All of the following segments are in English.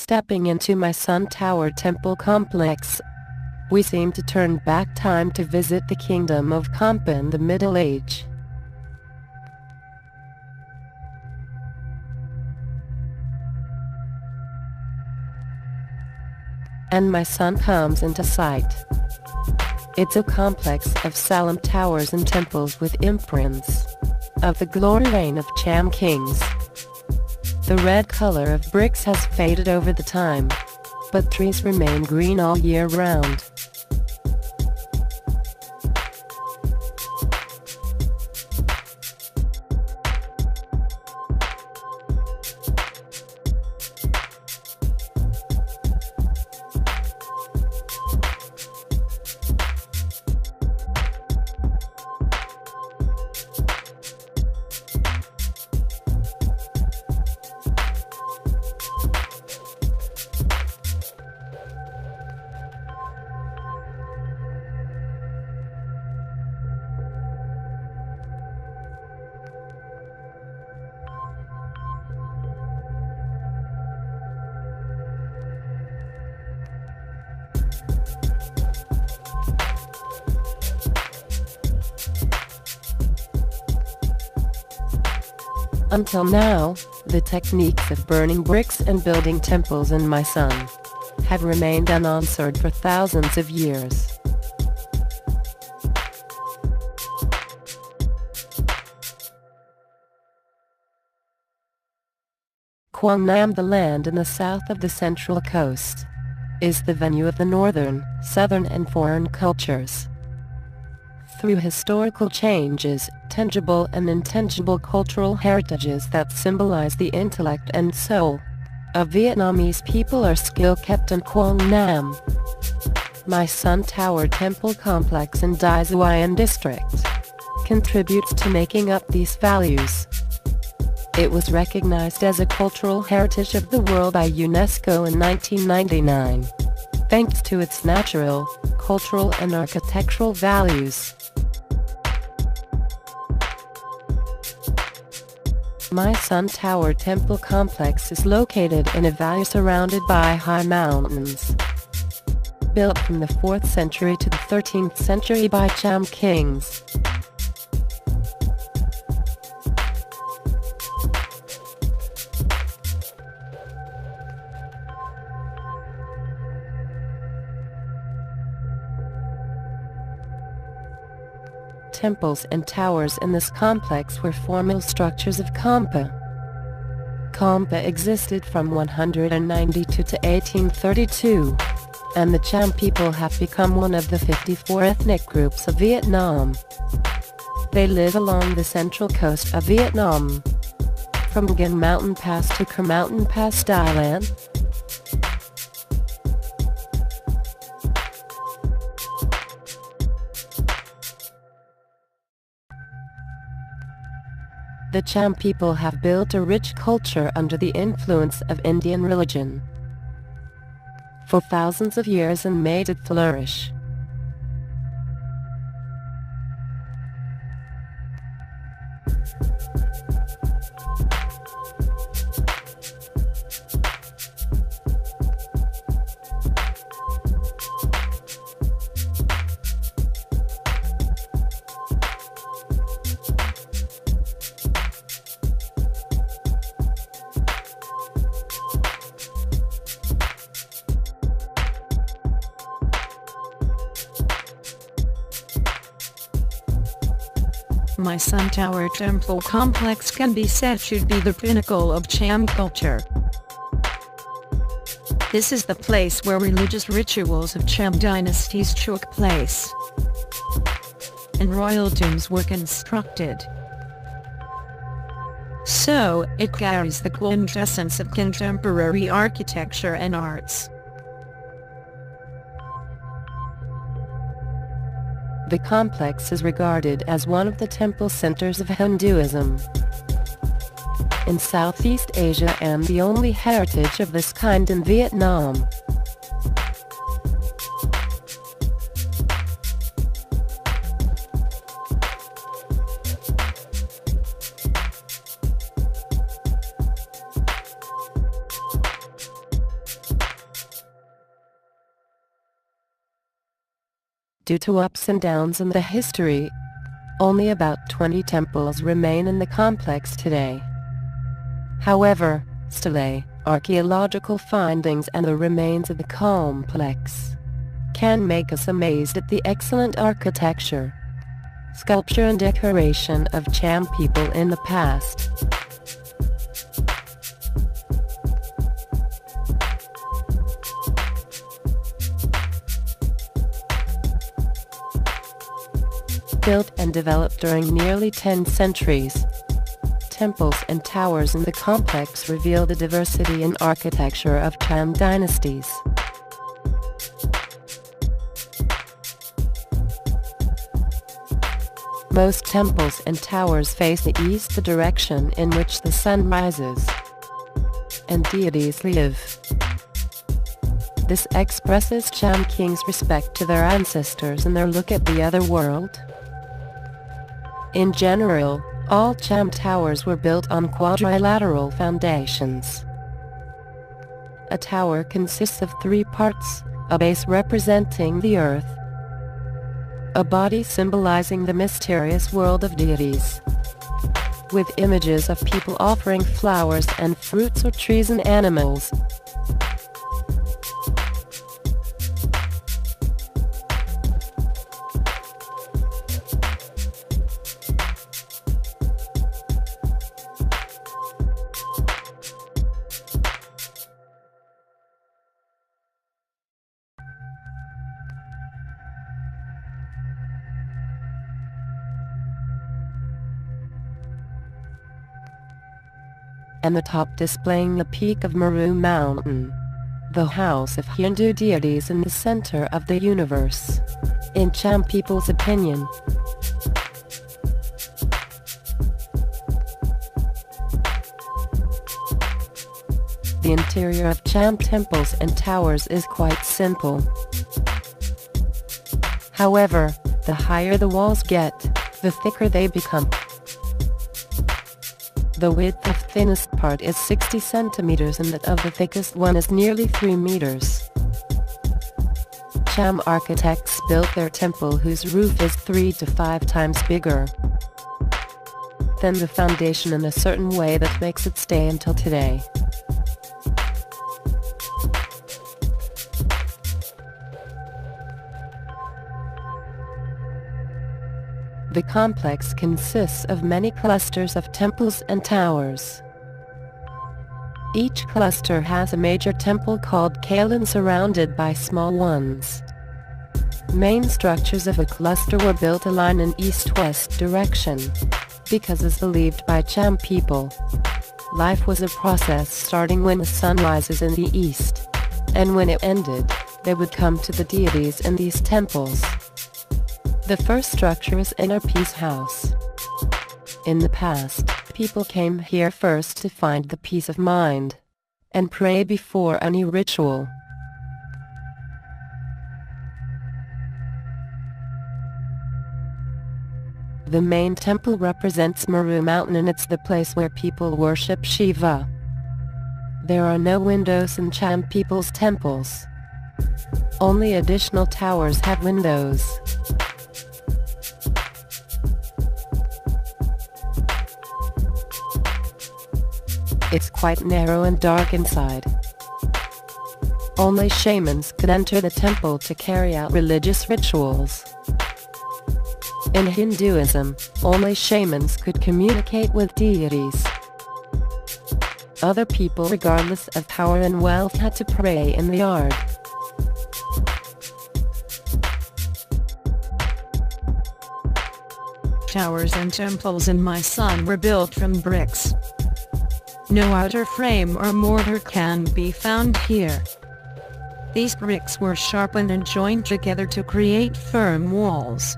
Stepping into my Sun Tower temple complex, we seem to turn back time to visit the kingdom of Kampa in the Middle Age. And my sun comes into sight. It's a complex of solemn towers and temples with imprints of the glory reign of Cham kings. The red color of bricks has faded over the time, but trees remain green all year round. Until now, the techniques of burning bricks and building temples in my sun have remained unanswered for thousands of years. Quang Nam, the land in the south of the central coast, is the venue of the northern, southern and foreign cultures. Through historical changes, tangible and intangible cultural heritages that symbolize the intellect and soul of Vietnamese people are still kept in Quang Nam. My Sun Tower Temple Complex in Dai Duyen District contributes to making up these values. It was recognized as a cultural heritage of the world by UNESCO in 1999, thanks to its natural, cultural and architectural values. My Sun Tower Temple Complex is located in a valley surrounded by high mountains. Built from the 4th century to the 13th century by Cham kings. Temples and towers in this complex were formal structures of Kampa. Kampa existed from 192 to 1832, and the Cham people have become one of the 54 ethnic groups of Vietnam. They live along the central coast of Vietnam, from Gan Mountain Pass to Ker Mountain Pass, Thailand. The Cham people have built a rich culture under the influence of Indian religion for thousands of years and made it flourish. My Sun Tower Temple Complex can be said should be the pinnacle of Cham culture. This is the place where religious rituals of Cham dynasties took place, and royal tombs were constructed. So, it carries the quintessence of contemporary architecture and arts. The complex is regarded as one of the temple centers of Hinduism in Southeast Asia and the only heritage of this kind in Vietnam. Due to ups and downs in the history, only about 20 temples remain in the complex today. However, stelae, archaeological findings and the remains of the complex can make us amazed at the excellent architecture, sculpture and decoration of Cham people in the past. Built and developed during nearly 10 centuries, temples and towers in the complex reveal the diversity in architecture of Cham dynasties. Most temples and towers face the east, the direction in which the sun rises, and deities live. This expresses Cham kings' respect to their ancestors and their look at the other world. In general, all Cham towers were built on quadrilateral foundations. A tower consists of 3 parts, a base representing the earth, a body symbolizing the mysterious world of deities, with images of people offering flowers and fruits or trees and animals. And the top displaying the peak of Meru Mountain, the house of Hindu deities in the center of the universe, in Cham people's opinion. The interior of Cham temples and towers is quite simple. However, the higher the walls get, the thicker they become. The width of thinnest part is 60 centimeters and that of the thickest one is nearly 3 meters. Cham architects built their temple whose roof is 3 to 5 times bigger than the foundation in a certain way that makes it stay until today. The complex consists of many clusters of temples and towers. Each cluster has a major temple called Kalan surrounded by small ones. Main structures of a cluster were built along an east-west direction, because as believed by Cham people, life was a process starting when the sun rises in the east, and when it ended, they would come to the deities in these temples. The first structure is Inner Peace House. In the past, people came here first to find the peace of mind, and pray before any ritual. The main temple represents Meru Mountain and it's the place where people worship Shiva. There are no windows in Cham people's temples. Only additional towers have windows. It's quite narrow and dark inside. Only shamans could enter the temple to carry out religious rituals. In Hinduism, only shamans could communicate with deities. Other people regardless of power and wealth had to pray in the yard. Towers and temples in my son were built from bricks. No outer frame or mortar can be found here. These bricks were sharpened and joined together to create firm walls.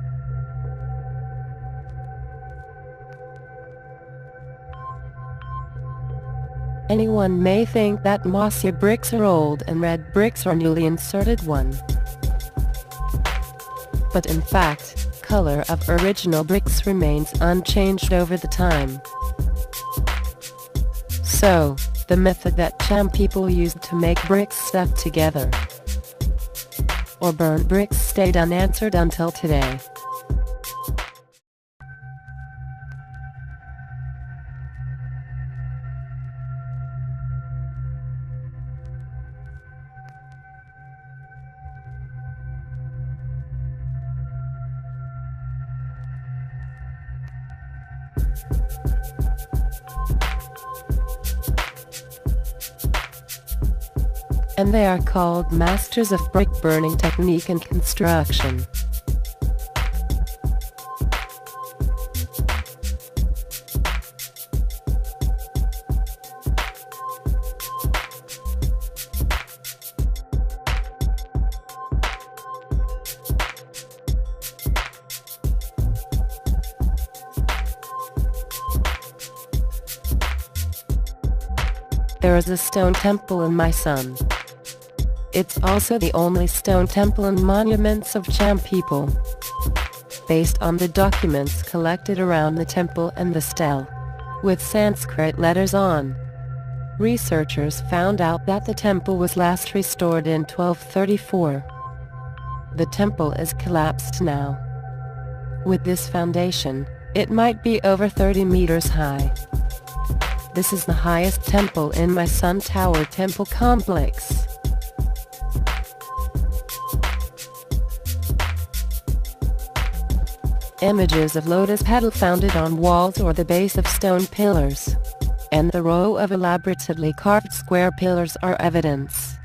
Anyone may think that mossy bricks are old and red bricks are newly inserted one. But in fact, color of original bricks remains unchanged over the time. So, the method that Cham people used to make bricks stuck together or burnt bricks stayed unanswered until today. And they are called masters of brick burning technique and construction. There is a stone temple in my son. It's also the only stone temple and monuments of Cham people. Based on the documents collected around the temple and the stele, with Sanskrit letters on, researchers found out that the temple was last restored in 1234. The temple is collapsed now. With this foundation, it might be over 30 meters high. This is the highest temple in my Sun Tower temple complex. Images of lotus petal founded on walls or the base of stone pillars, and the row of elaborately carved square pillars are evidence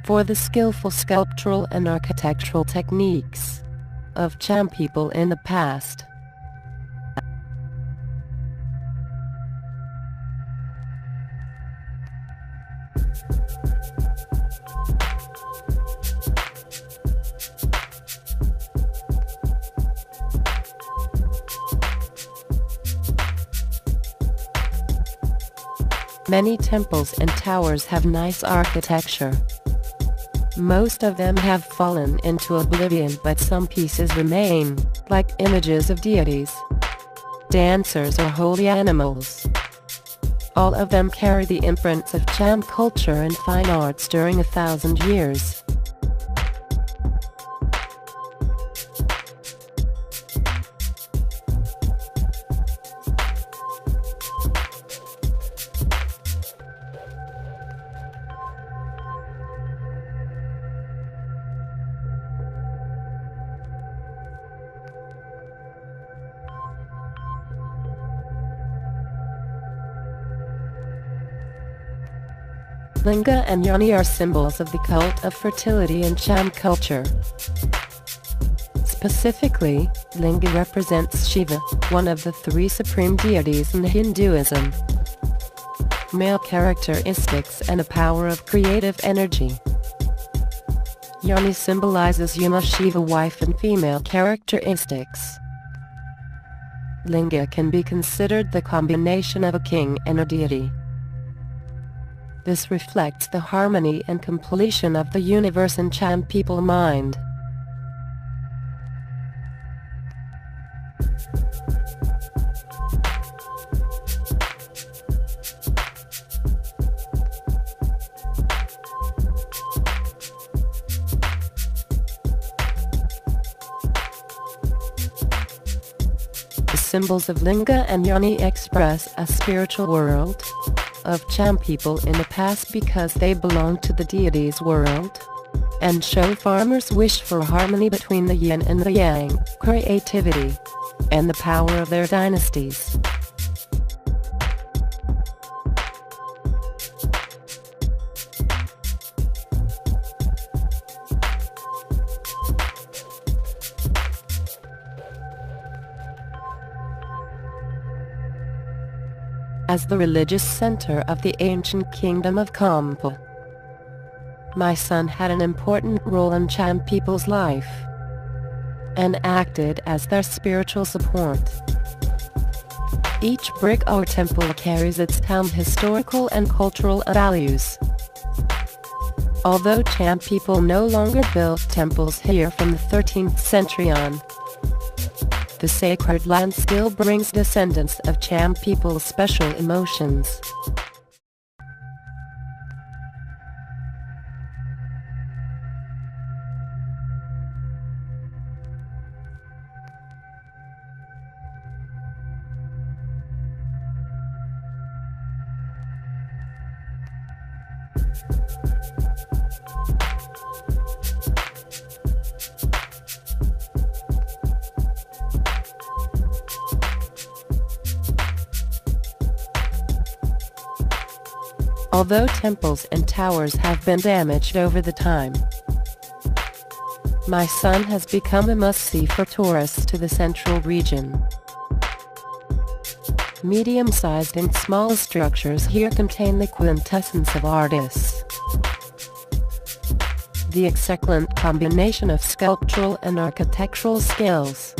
for the skillful sculptural and architectural techniques of Cham people in the past. Many temples and towers have nice architecture. Most of them have fallen into oblivion, but some pieces remain, like images of deities, dancers or holy animals. All of them carry the imprints of Cham culture and fine arts during 1,000 years. Linga and Yoni are symbols of the cult of fertility in Cham culture. Specifically, Linga represents Shiva, one of the three supreme deities in Hinduism. Male characteristics and a power of creative energy. Yoni symbolizes Yama Shiva, wife and female characteristics. Linga can be considered the combination of a king and a deity. This reflects the harmony and completion of the universe in Cham people mind. The symbols of Linga and Yoni express a spiritual world of Cham people in the past because they belong to the deity's world, and show farmers' wish for harmony between the yin and the yang, creativity, and the power of their dynasties. As the religious center of the ancient kingdom of Kampa, my son had an important role in Cham people's life, and acted as their spiritual support. Each brick or temple carries its own historical and cultural values. Although Cham people no longer built temples here from the 13th century on, the sacred land still brings descendants of Cham people special emotions. Although temples and towers have been damaged over the time, my son has become a must-see for tourists to the central region. Medium-sized and small structures here contain the quintessence of artists. The excellent combination of sculptural and architectural skills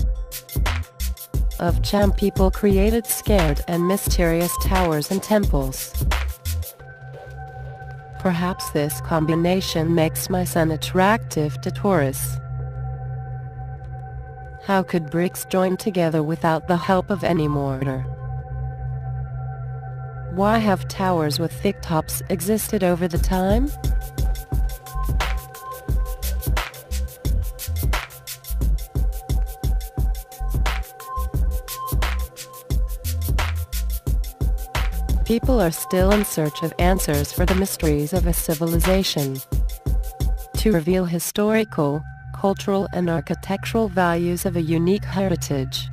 of Cham people created scared and mysterious towers and temples. Perhaps this combination makes my son attractive to tourists. How could bricks join together without the help of any mortar? Why have towers with thick tops existed over the time? People are still in search of answers for the mysteries of a civilization. To reveal historical, cultural and architectural values of a unique heritage.